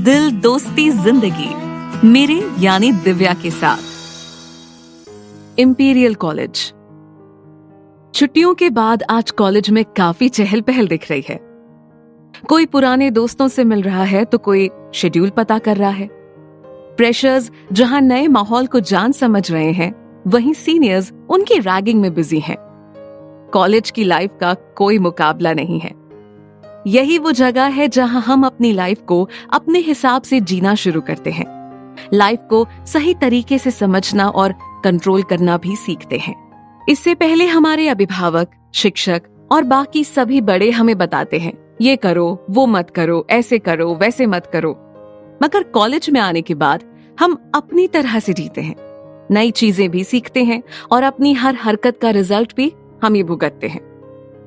दिल दोस्ती जिंदगी, मेरे यानी दिव्या के साथ। Imperial college. छुट्टियों के बाद आज कॉलेज में काफी चहल पहल दिख रही है। कोई पुराने दोस्तों से मिल रहा है तो कोई शेड्यूल पता कर रहा है। फ्रेशर्स जहां नए माहौल को जान समझ रहे हैं, वहीं सीनियर्स उनकी रैगिंग में बिजी हैं। कॉलेज की लाइफ का कोई मुकाबला नहीं है। यही वो जगह है जहां हम अपनी लाइफ को अपने हिसाब से जीना शुरू करते हैं। लाइफ को सही तरीके से समझना और कंट्रोल करना भी सीखते हैं। इससे पहले हमारे अभिभावक, शिक्षक और बाकी सभी बड़े हमें बताते हैं, ये करो, वो मत करो, ऐसे करो, वैसे मत करो। मगर कॉलेज में आने के बाद हम अपनी तरह से जीते हैं, नई चीजें भी सीखते हैं और अपनी हर हरकत का रिजल्ट भी हम ही भुगतते हैं।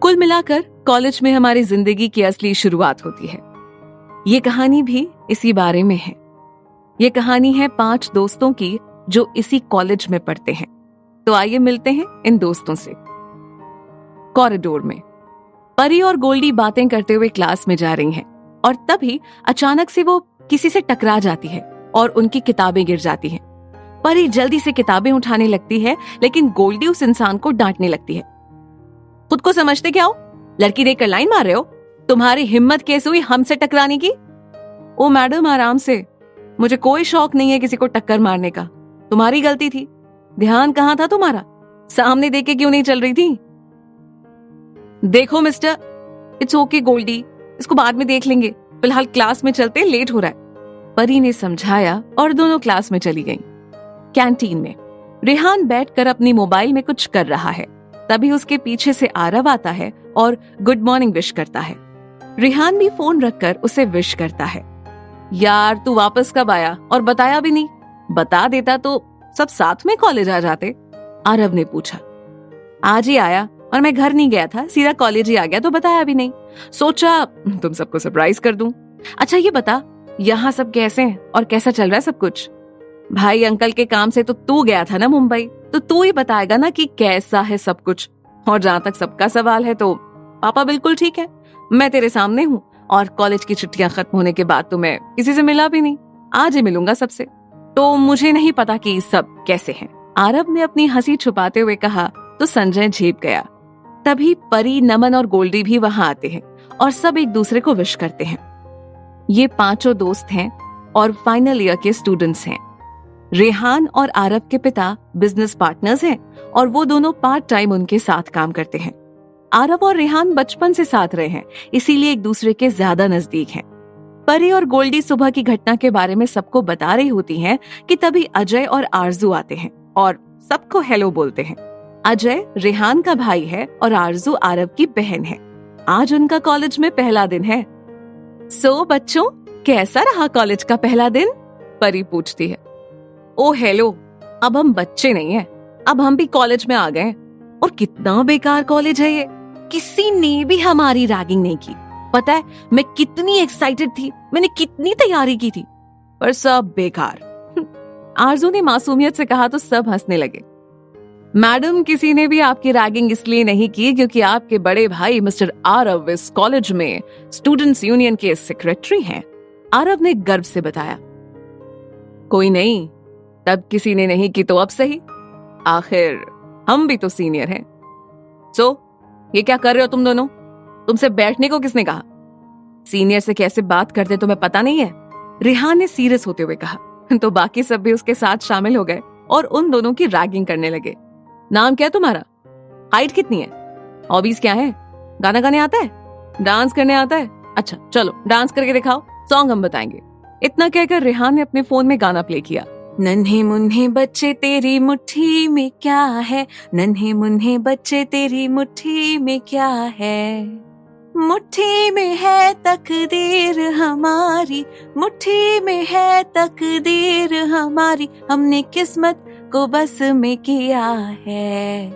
कुल मिलाकर कॉलेज में हमारी जिंदगी की असली शुरुआत होती है। ये कहानी भी इसी बारे में है। ये कहानी है 5 दोस्तों की जो इसी कॉलेज में पढ़ते हैं। तो आइए मिलते हैं इन दोस्तों से। कॉरिडोर में परी और गोल्डी बातें करते हुए क्लास में जा रही हैं और तभी अचानक से वो किसी से टकरा जाती है और उनकी किताबें गिर जाती हैं। परी जल्दी से किताबें उठाने लगती है, लेकिन गोल्डी उस इंसान को डांटने लगती है। खुद को समझते क्या हो? लड़की देखकर लाइन मार रहे हो? तुम्हारी हिम्मत कैसे हुई हमसे टकराने की? ओ मैडम, आराम से, मुझे कोई शौक नहीं है किसी को टक्कर मारने का। तुम्हारी गलती थी। ध्यान कहाँ था तुम्हारा? सामने देख के क्यों नहीं चल रही थी? देखो मिस्टर, इट्स ओके गोल्डी, इसको बाद में देख लेंगे, फिलहाल क्लास में चलते, लेट हो रहा है। परी ने समझाया और दोनों क्लास में चली गईं। कैंटीन में रेहान बैठकर अपनी मोबाइल में कुछ कर रहा है। तभी उसके पीछे से आरव आता है और गुड मॉर्निंग विश करता है। रेहान भी फोन रखकर उसे विश करता है। यार, तू वापस कब आया और बताया भी नहीं? बता देता तो सब साथ में कॉलेज आ जाते। आरव ने पूछा। आज ही आया और मैं घर नहीं गया था, सीधा कॉलेज ही आ गया, तो बताया भी नहीं। सोचा तुम सबको सरप्राइज कर दूं। अच्छा ये बता, यहाँ सब कैसे हैं और कैसा चल रहा है सब कुछ? भाई अंकल के काम से तो तू गया था ना मुंबई, तो तू ही बताएगा ना कि कैसा है सब कुछ। और जहाँ तक सबका सवाल है तो पापा बिल्कुल ठीक है, मैं तेरे सामने हूँ और कॉलेज की छुट्टियां खत्म होने के बाद तो मैं किसी से मिला भी नहीं, आज ही मिलूंगा सबसे। तो मुझे नहीं पता कि सब कैसे हैं। आरव ने अपनी हंसी छुपाते हुए कहा तो संजय झेप गया। तभी परी, नमन और गोल्डी भी वहां आते हैं और सब एक दूसरे को विश करते हैं। ये 5 दोस्त हैं और फाइनल ईयर के स्टूडेंट्स हैं। रेहान और आरव के पिता बिजनेस पार्टनर्स हैं और वो दोनों पार्ट टाइम उनके साथ काम करते हैं। आरव और रेहान बचपन से साथ रहे हैं, इसीलिए एक दूसरे के ज्यादा नजदीक हैं। परी और गोल्डी सुबह की घटना के बारे में सबको बता रही होती हैं कि तभी अजय और आरजू आते हैं और सबको हेलो बोलते हैं। अजय रेहान का भाई है और आरजू आरव की बहन है। आज उनका कॉलेज में पहला दिन है। सो बच्चों, कैसा रहा कॉलेज का पहला दिन? परी पूछती है। ओ हेलो, अब हम बच्चे नहीं हैं, अब हम भी कॉलेज में आ गए। और कितना बेकार कॉलेज है ये, किसी ने भी हमारी रैगिंग नहीं की। पता है मैं कितनी एक्साइटेड थी, मैंने कितनी तैयारी की थी, पर सब बेकार। आरजू ने मासूमियत से कहा तो सब हंसने लगे। मैडम, किसी ने भी आपकी रैगिंग इसलिए नहीं की क्योंकि आपके बड़े भाई मिस्टर आरव इस कॉलेज में स्टूडेंट्स यूनियन के सेक्रेटरी हैं, आरव ने गर्व से बताया। कोई नहीं, तब किसी ने नहीं की तो अब सही, आखिर हम भी तो सीनियर हैं। सो ये क्या कर रहे हो तुम दोनों? तुमसे बैठने को किसने कहा? सीनियर से कैसे बात करते तुम्हें पता नहीं है? रेहान ने सीरियस होते हुए कहा। तो बाकी सब भी उसके साथ शामिल हो गए और उन दोनों की रैगिंग करने लगे। नाम क्या है तुम्हारा? हाइट कितनी है? हॉबीज क्या है? गाना गाने आता है? डांस करने आता है? अच्छा चलो डांस करके दिखाओ, सॉन्ग हम बताएंगे। इतना कहकर रेहान ने अपने फोन में गाना प्ले किया। नन्हे मुन्हे बच्चे तेरी मुट्ठी में क्या है, नन्हे मुन्हे बच्चे तेरी मुट्ठी में क्या है, मुट्ठी में है तकदीर हमारी, मुट्ठी में है तकदीर हमारी, हमने किस्मत को बस में किया है,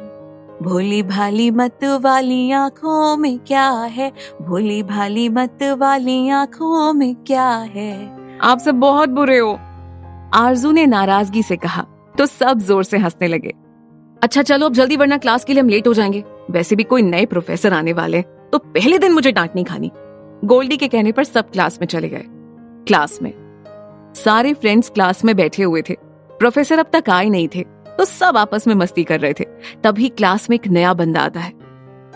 भोली भाली मत वाली आँखों में क्या है, भोली भाली मत वाली आँखों में क्या है। आप सब बहुत बुरे हो, आरजू ने नाराजगी से कहा तो सब जोर से हंसने लगे। अच्छा चलो अब जल्दी, वरना क्लास के लिए हम लेट हो जाएंगे। वैसे भी कोई नए प्रोफेसर आने वाले, तो पहले दिन मुझे डांट नहीं खानी। गोल्डी के कहने पर सब क्लास में चले गए। क्लास में सारे फ्रेंड्स क्लास में बैठे हुए थे। प्रोफेसर अब तक आए नहीं थे, तो सब आपस में मस्ती कर रहे थे। तभी क्लास में एक नया बंदा आता है।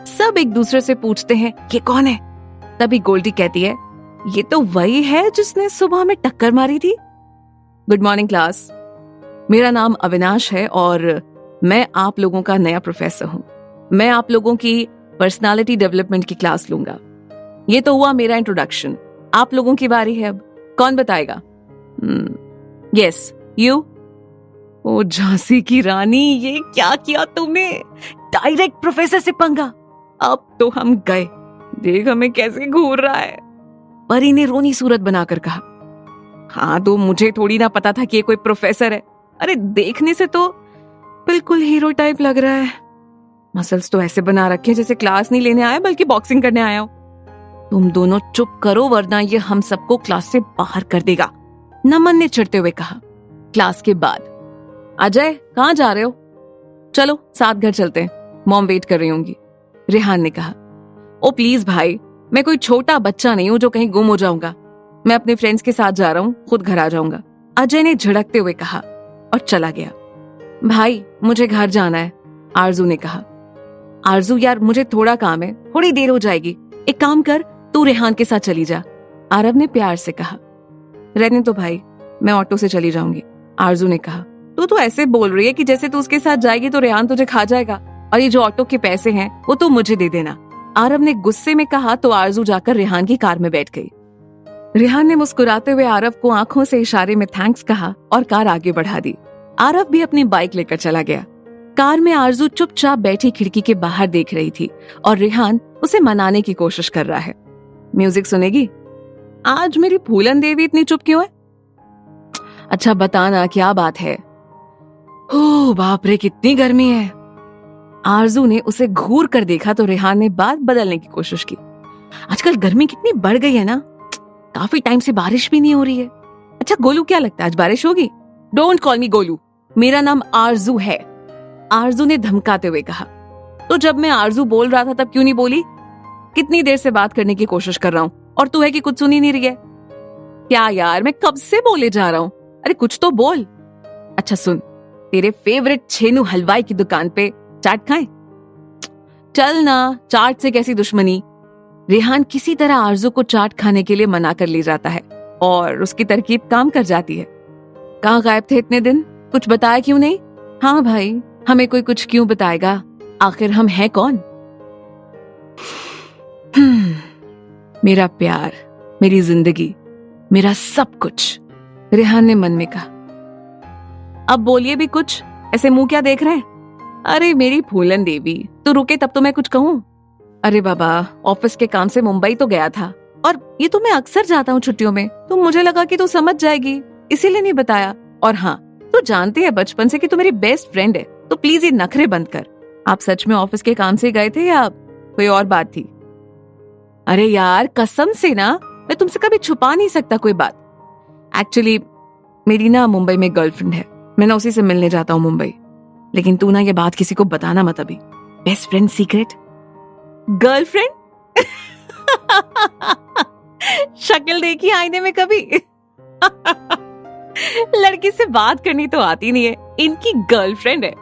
सब एक दूसरे से पूछते हैं ये कौन है। तभी गोल्डी कहती है ये तो वही है जिसने सुबह में टक्कर मारी थी। गुड मॉर्निंग क्लास, मेरा नाम अविनाश है और मैं आप लोगों का नया प्रोफेसर हूँ। मैं आप लोगों की पर्सनालिटी डेवलपमेंट की क्लास लूंगा। ये तो हुआ मेरा इंट्रोडक्शन, आप लोगों की बारी है। अब कौन बताएगा? Yes you. ओ झांसी की रानी, ये क्या किया तुमने? डायरेक्ट प्रोफेसर से पंगा। अब तो हम गए, देख हमें कैसे घूर रहा है। परी ने रोनी सूरत बनाकर कहा। हाँ तो मुझे थोड़ी ना पता था कि ये कोई प्रोफेसर है। अरे देखने से तो बिल्कुल हीरो टाइप लग रहा है। मसल्स तो ऐसे बना रखे जैसे क्लास नहीं लेने आया बल्कि बॉक्सिंग करने आया हो। तुम दोनों चुप करो वरना ये हम सबको क्लास से बाहर कर देगा, नमन ने चिढ़ते हुए कहा। क्लास के बाद, अजय कहाँ जा रहे हो? चलो साथ घर चलते हैं, मॉम वेट कर रही होंगी, रेहान ने कहा। ओ प्लीज भाई, मैं कोई छोटा बच्चा नहीं हूं जो कहीं गुम हो जाऊंगा। मैं अपने फ्रेंड्स के साथ जा रहा हूँ, खुद घर आ जाऊंगा, अजय ने झिड़कते हुए कहा और चला गया। भाई मुझे घर जाना है, आरजू ने कहा। आरजू यार मुझे थोड़ा काम है, थोड़ी देर हो जाएगी, एक काम कर तू रेहान के साथ चली जा, आरव ने प्यार से कहा। रहने तो भाई, मैं ऑटो से चली जाऊंगी, आरजू ने कहा। तू तो ऐसे बोल रही है कि जैसे तू उसके साथ जाएगी तो रेहान तुझे खा जाएगा, और ये जो ऑटो के पैसे हैं वो तू मुझे दे देना, आरव ने गुस्से में कहा। तो आरजू जाकर रेहान की कार में बैठ गई। रेहान ने मुस्कुराते हुए आरव को आंखों से इशारे में थैंक्स कहा और कार आगे बढ़ा दी। आरव भी अपनी बाइक लेकर चला गया। कार में आरजू चुपचाप बैठी खिड़की के बाहर देख रही थी और रेहान उसे मनाने की कोशिश कर रहा है। म्यूजिक सुनेगी? आज मेरी फूलन देवी इतनी चुप क्यों है? अच्छा बताना क्या बात है? ओह बाप रे कितनी गर्मी है। आरजू ने उसे घूर कर देखा तो रेहान ने बात बदलने की कोशिश की। आजकल गर्मी कितनी बढ़ गई है ना, काफी टाइम से बारिश भी नहीं हो रही है। अच्छा गोलू क्या लगता है आज बारिश होगी? डोंट कॉल मी गोलू, मेरा नाम आरजू है, आरजू ने धमकाते हुए कहा। तो जब मैं आरजू बोल रहा था तब क्यों नहीं बोली? कितनी देर से बात करने की कोशिश कर रहा हूँ और तू है कि कुछ सुन ही नहीं रही है। क्या यार मैं कब से बोले जा रहा हूँ, अरे कुछ तो बोल। अच्छा सुन, तेरे फेवरेट छेनू हलवाई की दुकान पे चाट खाएं? चल ना, चाट से कैसी दुश्मनी। रेहान किसी तरह आरजू को चाट खाने के लिए मना कर ले जाता है और उसकी तरकीब काम कर जाती है। कहाँ गायब थे इतने दिन, कुछ बताया क्यों नहीं? हाँ भाई, हमें कोई कुछ क्यों बताएगा, आखिर हम हैं कौन? मेरा प्यार, मेरी जिंदगी, मेरा सब कुछ, रेहान ने मन में कहा। अब बोलिए भी कुछ, ऐसे मुंह क्या देख रहे हैं? अरे मेरी फूलन देवी, तू रुके तब तो मैं कुछ कहूं। अरे बाबा, ऑफिस के काम से मुंबई तो गया था और ये तो मैं अक्सर जाता हूँ छुट्टियों में, तो मुझे लगा कि तू समझ जाएगी इसीलिए नहीं बताया। और हाँ, तू जानती है बचपन से कि तू मेरी बेस्ट फ्रेंड है, तो प्लीज ये नखरे बंद कर। आप सच में ऑफिस के काम से गए थे या कोई और बात थी? अरे यार कसम से ना, मैं तुमसे कभी छुपा नहीं सकता कोई बात। एक्चुअली मेरी ना मुंबई में गर्लफ्रेंड है, मैं ना उसी से मिलने जाता हूँ मुंबई। लेकिन तू ना ये बात किसी को बताना मत अभी, बेस्ट फ्रेंड सीक्रेट। गर्लफ्रेंड? शक्ल देखी आईने में कभी? लड़की से बात करनी तो आती नहीं है, इनकी गर्लफ्रेंड है।